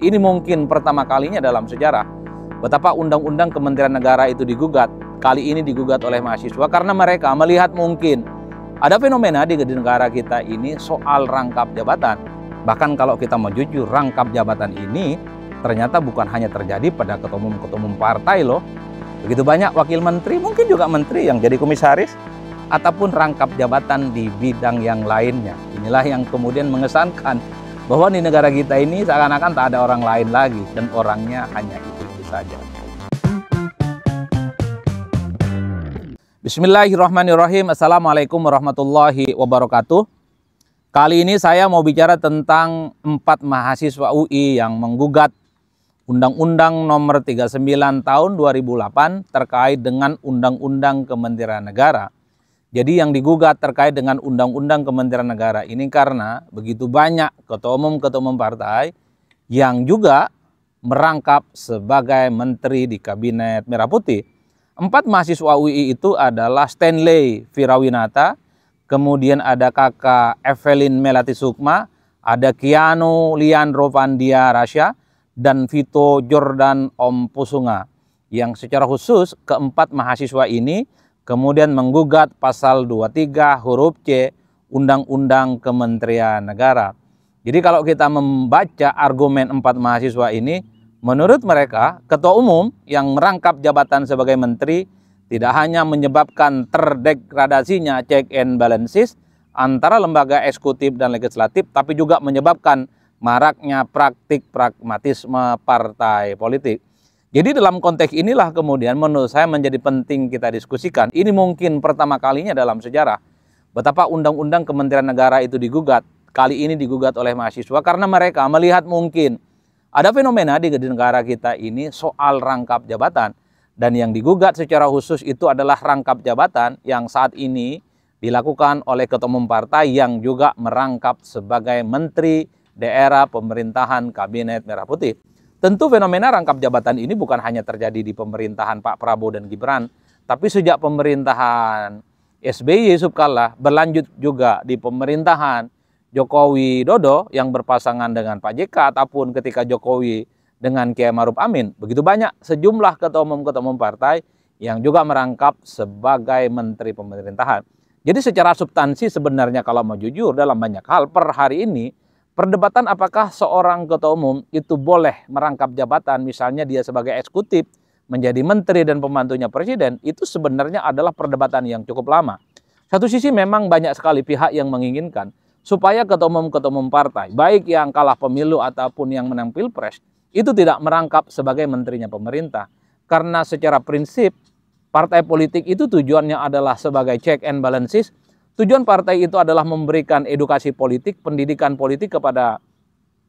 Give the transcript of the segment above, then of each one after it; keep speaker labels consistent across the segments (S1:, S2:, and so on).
S1: Ini mungkin pertama kalinya dalam sejarah betapa undang-undang Kementerian Negara itu digugat. Kali ini digugat oleh mahasiswa karena mereka melihat mungkin ada fenomena di negara kita ini soal rangkap jabatan. Bahkan kalau kita mau jujur, rangkap jabatan ini ternyata bukan hanya terjadi pada ketua umum partai loh. Begitu banyak wakil menteri, mungkin juga menteri yang jadi komisaris, ataupun rangkap jabatan di bidang yang lainnya. Inilah yang kemudian mengesankan bahwa di negara kita ini seakan-akan tak ada orang lain lagi, dan orangnya hanya itu saja. Bismillahirrahmanirrahim. Assalamualaikum warahmatullahi wabarakatuh. Kali ini saya mau bicara tentang 4 mahasiswa UI yang menggugat Undang-Undang Nomor 39 Tahun 2008 terkait dengan Undang-Undang Kementerian Negara. Jadi yang digugat terkait dengan Undang-Undang Kementerian Negara ini karena begitu banyak ketua umum partai yang juga merangkap sebagai menteri di Kabinet Merah Putih. 4 mahasiswa UI itu adalah Stanley Virawinata, kemudian ada kakak Evelyn Melati Sukma, ada Keanu Leandro Vandia Rasya, dan Vito Jordan Ompusunga. Yang secara khusus keempat mahasiswa ini kemudian menggugat pasal 23 huruf C Undang-Undang Kementerian Negara. Jadi kalau kita membaca argumen 4 mahasiswa ini, menurut mereka, ketua umum yang merangkap jabatan sebagai menteri tidak hanya menyebabkan terdegradasinya check and balances antara lembaga eksekutif dan legislatif, tapi juga menyebabkan maraknya praktik pragmatisme partai politik. Jadi dalam konteks inilah kemudian menurut saya menjadi penting kita diskusikan. Ini mungkin pertama kalinya dalam sejarah betapa Undang-Undang Kementerian Negara itu digugat. Kali ini digugat oleh mahasiswa karena mereka melihat mungkin ada fenomena di negara kita ini soal rangkap jabatan. Dan yang digugat secara khusus itu adalah rangkap jabatan yang saat ini dilakukan oleh ketua umum partai yang juga merangkap sebagai menteri daerah pemerintahan Kabinet Merah Putih. Tentu fenomena rangkap jabatan ini bukan hanya terjadi di pemerintahan Pak Prabowo dan Gibran, tapi sejak pemerintahan SBY Yusuf Kalla berlanjut juga di pemerintahan Jokowi Dodo yang berpasangan dengan Pak JK ataupun ketika Jokowi dengan Kiai Maruf Amin. Begitu banyak sejumlah ketua umum partai yang juga merangkap sebagai menteri pemerintahan. Jadi secara substansi sebenarnya kalau mau jujur dalam banyak hal per hari ini perdebatan apakah seorang ketua umum itu boleh merangkap jabatan, misalnya dia sebagai eksekutif menjadi menteri dan pembantunya presiden, itu sebenarnya adalah perdebatan yang cukup lama. Satu sisi memang banyak sekali pihak yang menginginkan supaya ketua umum partai, baik yang kalah pemilu ataupun yang menang pilpres, itu tidak merangkap sebagai menterinya pemerintah. Karena secara prinsip, partai politik itu tujuannya adalah sebagai check and balances. Tujuan partai itu adalah memberikan edukasi politik, pendidikan politik kepada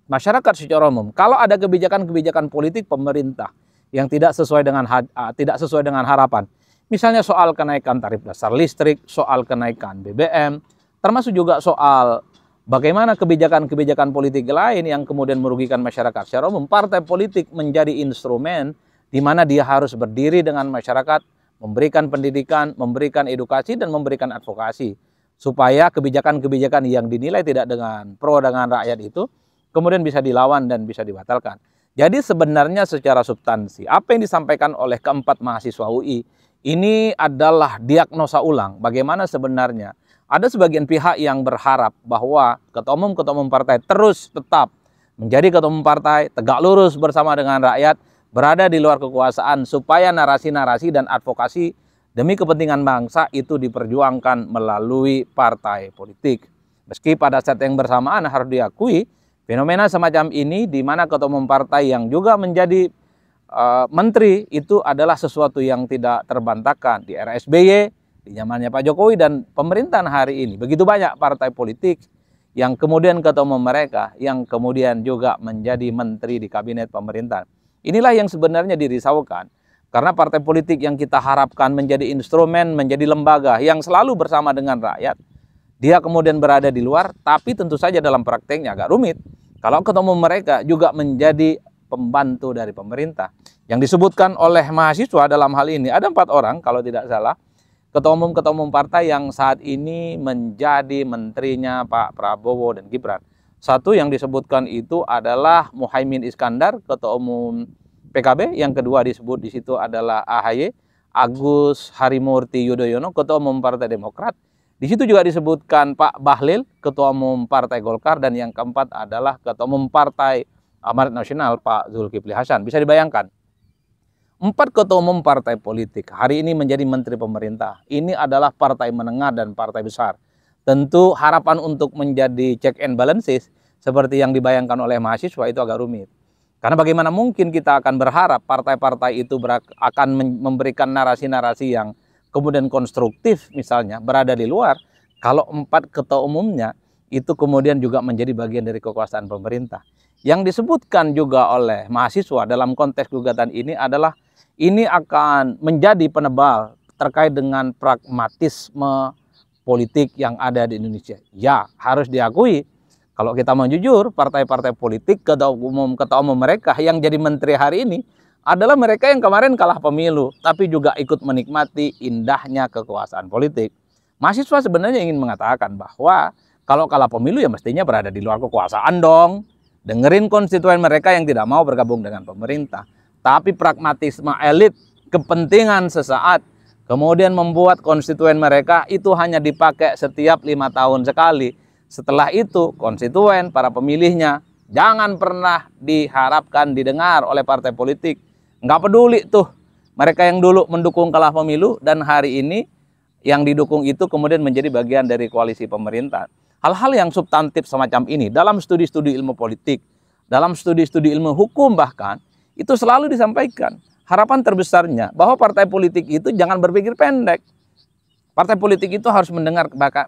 S1: masyarakat secara umum. Kalau ada kebijakan-kebijakan politik pemerintah yang tidak sesuai dengan harapan, misalnya soal kenaikan tarif dasar listrik, soal kenaikan BBM, termasuk juga soal bagaimana kebijakan-kebijakan politik lain yang kemudian merugikan masyarakat secara umum, partai politik menjadi instrumen di mana dia harus berdiri dengan masyarakat, memberikan pendidikan, memberikan edukasi, dan memberikan advokasi. Supaya kebijakan-kebijakan yang dinilai tidak pro dengan rakyat itu kemudian bisa dilawan dan bisa dibatalkan. Jadi sebenarnya secara substansi, apa yang disampaikan oleh keempat mahasiswa UI ini adalah diagnosa ulang bagaimana sebenarnya ada sebagian pihak yang berharap bahwa ketua umum partai terus tetap menjadi ketua umum partai, tegak lurus bersama dengan rakyat, berada di luar kekuasaan supaya narasi-narasi dan advokasi demi kepentingan bangsa itu diperjuangkan melalui partai politik. Meski pada saat yang bersamaan harus diakui, fenomena semacam ini di mana ketua umum partai yang juga menjadi menteri itu adalah sesuatu yang tidak terbantahkan di era SBY, di zamannya Pak Jokowi dan pemerintahan hari ini. Begitu banyak partai politik yang kemudian ketua umum mereka yang kemudian juga menjadi menteri di kabinet pemerintahan. Inilah yang sebenarnya dirisaukan. Karena partai politik yang kita harapkan menjadi instrumen, menjadi lembaga yang selalu bersama dengan rakyat, dia kemudian berada di luar, tapi tentu saja dalam prakteknya agak rumit. Kalau ketua umum mereka juga menjadi pembantu dari pemerintah. Yang disebutkan oleh mahasiswa dalam hal ini, ada 4 orang kalau tidak salah, ketua umum partai yang saat ini menjadi menterinya Pak Prabowo dan Gibran. Satu yang disebutkan itu adalah Muhaimin Iskandar, Ketua Umum PKB. Yang kedua disebut di situ adalah AHY, Agus Harimurti Yudhoyono, Ketua Umum Partai Demokrat. Di situ juga disebutkan Pak Bahlil, Ketua Umum Partai Golkar, dan yang keempat adalah Ketua Umum Partai Amanat Nasional, Pak Zulkifli Hasan. Bisa dibayangkan, 4 ketua umum partai politik hari ini menjadi menteri pemerintah. Ini adalah partai menengah dan partai besar. Tentu harapan untuk menjadi check and balances seperti yang dibayangkan oleh mahasiswa itu agak rumit. Karena bagaimana mungkin kita akan berharap partai-partai itu akan memberikan narasi-narasi yang kemudian konstruktif misalnya berada di luar, kalau 4 ketua umumnya itu kemudian juga menjadi bagian dari kekuasaan pemerintah. Yang disebutkan juga oleh mahasiswa dalam konteks gugatan ini adalah ini akan menjadi penebal terkait dengan pragmatisme politik yang ada di Indonesia. Ya, harus diakui, kalau kita mau jujur, partai-partai politik, ketua umum mereka yang jadi menteri hari ini adalah mereka yang kemarin kalah pemilu, tapi juga ikut menikmati indahnya kekuasaan politik. Mahasiswa sebenarnya ingin mengatakan bahwa kalau kalah pemilu ya mestinya berada di luar kekuasaan dong. Dengerin konstituen mereka yang tidak mau bergabung dengan pemerintah. Tapi pragmatisme elit, kepentingan sesaat, kemudian membuat konstituen mereka itu hanya dipakai setiap 5 tahun sekali. Setelah itu konstituen, para pemilihnya jangan pernah diharapkan didengar oleh partai politik. Nggak peduli tuh mereka yang dulu mendukung kalah pemilu dan hari ini yang didukung itu kemudian menjadi bagian dari koalisi pemerintah. Hal-hal yang substantif semacam ini dalam studi-studi ilmu politik, dalam studi-studi ilmu hukum bahkan, itu selalu disampaikan. Harapan terbesarnya bahwa partai politik itu jangan berpikir pendek. Partai politik itu harus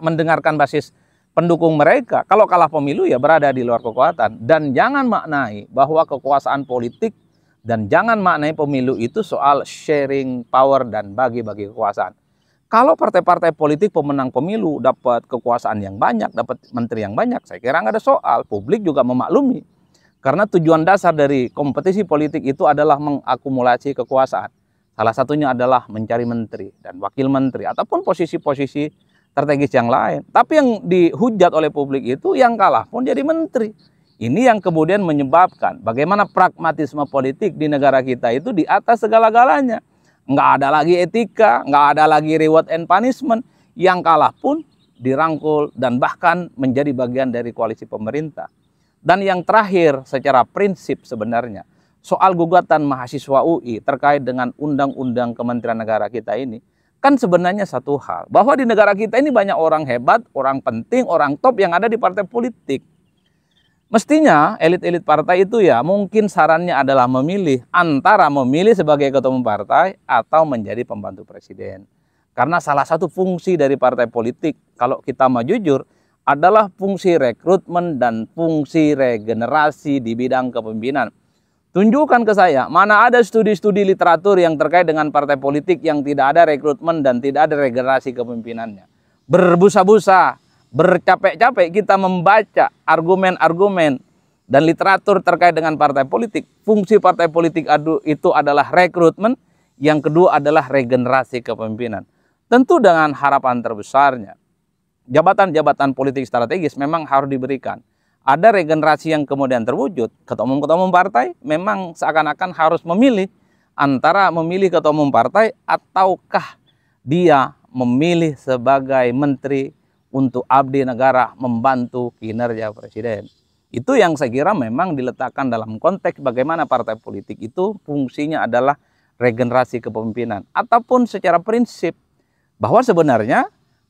S1: mendengarkan basis pendukung mereka. Kalau kalah pemilu ya berada di luar kekuasaan. Dan jangan maknai bahwa kekuasaan politik dan jangan maknai pemilu itu soal sharing power dan bagi-bagi kekuasaan. Kalau partai-partai politik pemenang pemilu dapat kekuasaan yang banyak, dapat menteri yang banyak, saya kira nggak ada soal. Publik juga memaklumi. Karena tujuan dasar dari kompetisi politik itu adalah mengakumulasi kekuasaan. Salah satunya adalah mencari menteri dan wakil menteri ataupun posisi-posisi strategis yang lain. Tapi yang dihujat oleh publik itu yang kalah pun jadi menteri. Ini yang kemudian menyebabkan bagaimana pragmatisme politik di negara kita itu di atas segala-galanya. Nggak ada lagi etika, nggak ada lagi reward and punishment. Yang kalah pun dirangkul dan bahkan menjadi bagian dari koalisi pemerintah. Dan yang terakhir secara prinsip sebenarnya soal gugatan mahasiswa UI terkait dengan undang-undang Kementerian Negara kita ini kan sebenarnya satu hal, bahwa di negara kita ini banyak orang hebat, orang penting, orang top yang ada di partai politik. Mestinya elit-elit partai itu ya mungkin sarannya adalah memilih antara memilih sebagai ketua umum partai atau menjadi pembantu presiden. Karena salah satu fungsi dari partai politik kalau kita mau jujur adalah fungsi rekrutmen dan fungsi regenerasi di bidang kepemimpinan. Tunjukkan ke saya, mana ada studi-studi literatur yang terkait dengan partai politik yang tidak ada rekrutmen dan tidak ada regenerasi kepemimpinannya. Berbusa-busa, bercapek-capek kita membaca argumen-argumen dan literatur terkait dengan partai politik. Fungsi partai politik itu adalah rekrutmen, yang kedua adalah regenerasi kepemimpinan. Tentu dengan harapan terbesarnya, jabatan-jabatan politik strategis memang harus diberikan. Ada regenerasi yang kemudian terwujud. Ketua umum partai memang seakan-akan harus memilih antara memilih ketua umum partai ataukah dia memilih sebagai menteri untuk abdi negara membantu kinerja presiden. Itu yang saya kira memang diletakkan dalam konteks bagaimana partai politik itu fungsinya adalah regenerasi kepemimpinan. Ataupun secara prinsip bahwa sebenarnya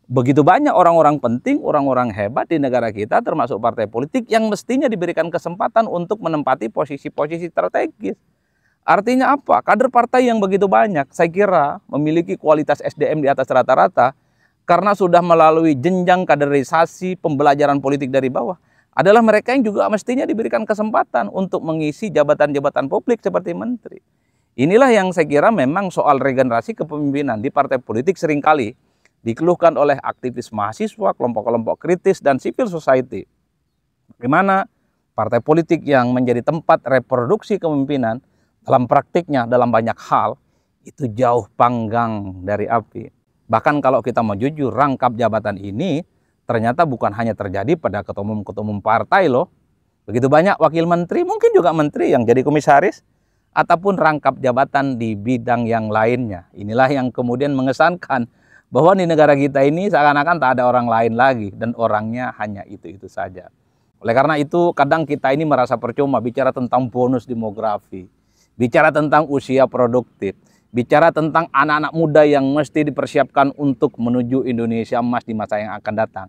S1: begitu banyak orang-orang penting, orang-orang hebat di negara kita termasuk partai politik yang mestinya diberikan kesempatan untuk menempati posisi-posisi strategis. Artinya apa? Kader partai yang begitu banyak saya kira memiliki kualitas SDM di atas rata-rata karena sudah melalui jenjang kaderisasi pembelajaran politik dari bawah. Adalah mereka yang juga mestinya diberikan kesempatan untuk mengisi jabatan-jabatan publik seperti menteri. Inilah yang saya kira memang soal regenerasi kepemimpinan di partai politik seringkali dikeluhkan oleh aktivis mahasiswa, kelompok-kelompok kritis, dan civil society. Bagaimana partai politik yang menjadi tempat reproduksi kepemimpinan dalam praktiknya dalam banyak hal itu jauh panggang dari api. Bahkan kalau kita mau jujur, rangkap jabatan ini ternyata bukan hanya terjadi pada ketua umum partai loh. Begitu banyak wakil menteri, mungkin juga menteri yang jadi komisaris, ataupun rangkap jabatan di bidang yang lainnya. Inilah yang kemudian mengesankan bahwa di negara kita ini seakan-akan tak ada orang lain lagi, dan orangnya hanya itu-itu saja. Oleh karena itu, kadang kita ini merasa percuma bicara tentang bonus demografi, bicara tentang usia produktif, bicara tentang anak-anak muda yang mesti dipersiapkan untuk menuju Indonesia emas di masa yang akan datang.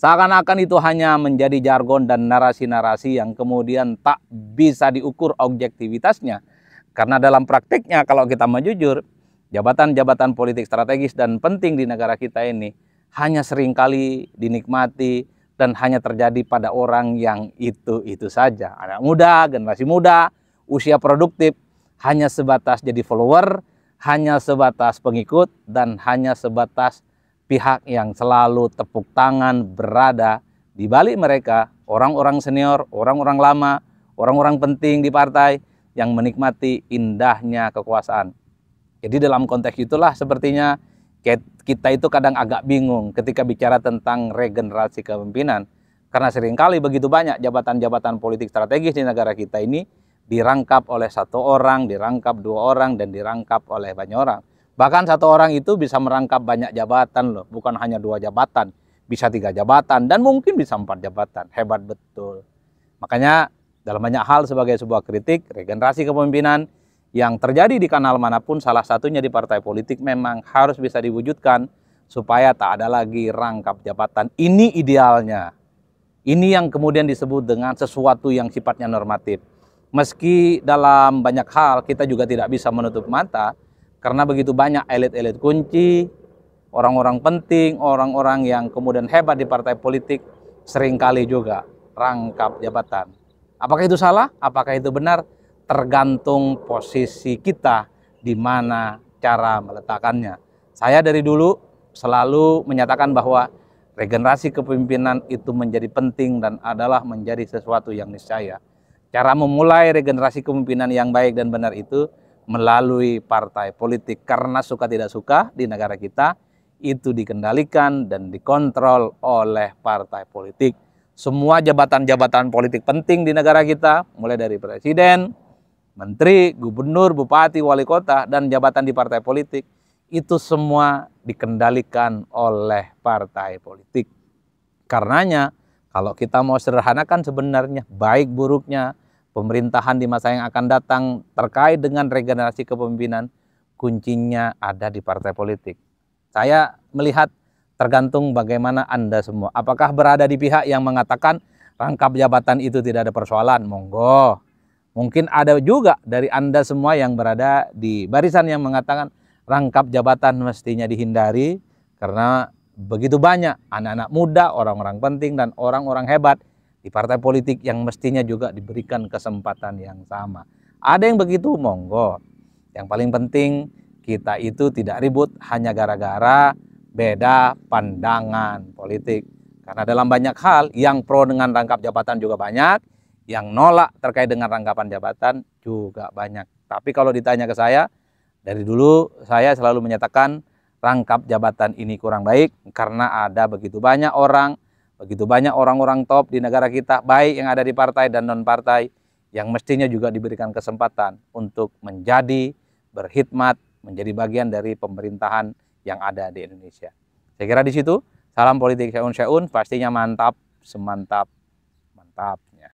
S1: Seakan-akan itu hanya menjadi jargon dan narasi-narasi yang kemudian tak bisa diukur objektivitasnya. Karena dalam praktiknya kalau kita mau jujur, jabatan-jabatan politik strategis dan penting di negara kita ini hanya seringkali dinikmati dan hanya terjadi pada orang yang itu-itu saja. Anak muda, generasi muda, usia produktif, hanya sebatas jadi follower, hanya sebatas pengikut, dan hanya sebatas pihak yang selalu tepuk tangan berada di balik mereka, orang-orang senior, orang-orang lama, orang-orang penting di partai yang menikmati indahnya kekuasaan. Jadi dalam konteks itulah sepertinya kita itu kadang agak bingung ketika bicara tentang regenerasi kepemimpinan, karena seringkali begitu banyak jabatan-jabatan politik strategis di negara kita ini dirangkap oleh satu orang, dirangkap dua orang, dan dirangkap oleh banyak orang. Bahkan satu orang itu bisa merangkap banyak jabatan loh, bukan hanya 2 jabatan, bisa 3 jabatan, dan mungkin bisa 4 jabatan. Hebat betul. Makanya dalam banyak hal sebagai sebuah kritik, regenerasi kepemimpinan yang terjadi di kanal manapun, salah satunya di partai politik, memang harus bisa diwujudkan supaya tak ada lagi rangkap jabatan. Ini idealnya. Ini yang kemudian disebut dengan sesuatu yang sifatnya normatif. Meski dalam banyak hal kita juga tidak bisa menutup mata, karena begitu banyak elit-elit kunci, orang-orang penting, orang-orang yang kemudian hebat di partai politik, seringkali juga rangkap jabatan. Apakah itu salah? Apakah itu benar? Tergantung posisi kita di mana cara meletakkannya. Saya dari dulu selalu menyatakan bahwa regenerasi kepemimpinan itu menjadi penting dan adalah menjadi sesuatu yang niscaya. Cara memulai regenerasi kepemimpinan yang baik dan benar itu melalui partai politik, karena suka tidak suka di negara kita itu dikendalikan dan dikontrol oleh partai politik. Semua jabatan-jabatan politik penting di negara kita, mulai dari presiden, menteri, gubernur, bupati, wali kota, dan jabatan di partai politik, itu semua dikendalikan oleh partai politik. Karenanya kalau kita mau sederhanakan sebenarnya baik buruknya pemerintahan di masa yang akan datang terkait dengan regenerasi kepemimpinan, kuncinya ada di partai politik. Saya melihat tergantung bagaimana Anda semua. Apakah berada di pihak yang mengatakan rangkap jabatan itu tidak ada persoalan? Monggo. Mungkin ada juga dari Anda semua yang berada di barisan yang mengatakan rangkap jabatan mestinya dihindari karena begitu banyak anak-anak muda, orang-orang penting, dan orang-orang hebat di partai politik yang mestinya juga diberikan kesempatan yang sama. Ada yang begitu, monggo. Yang paling penting kita itu tidak ribut hanya gara-gara beda pandangan politik. Karena dalam banyak hal yang pro dengan rangkap jabatan juga banyak, yang nolak terkait dengan rangkapan jabatan juga banyak. Tapi kalau ditanya ke saya, dari dulu saya selalu menyatakan rangkap jabatan ini kurang baik karena ada begitu banyak orang, begitu banyak orang-orang top di negara kita, baik yang ada di partai dan non-partai, yang mestinya juga diberikan kesempatan untuk menjadi, berkhidmat, menjadi bagian dari pemerintahan yang ada di Indonesia. Saya kira di situ, salam politik Syaun-Syaun, pastinya mantap, semantap, mantap.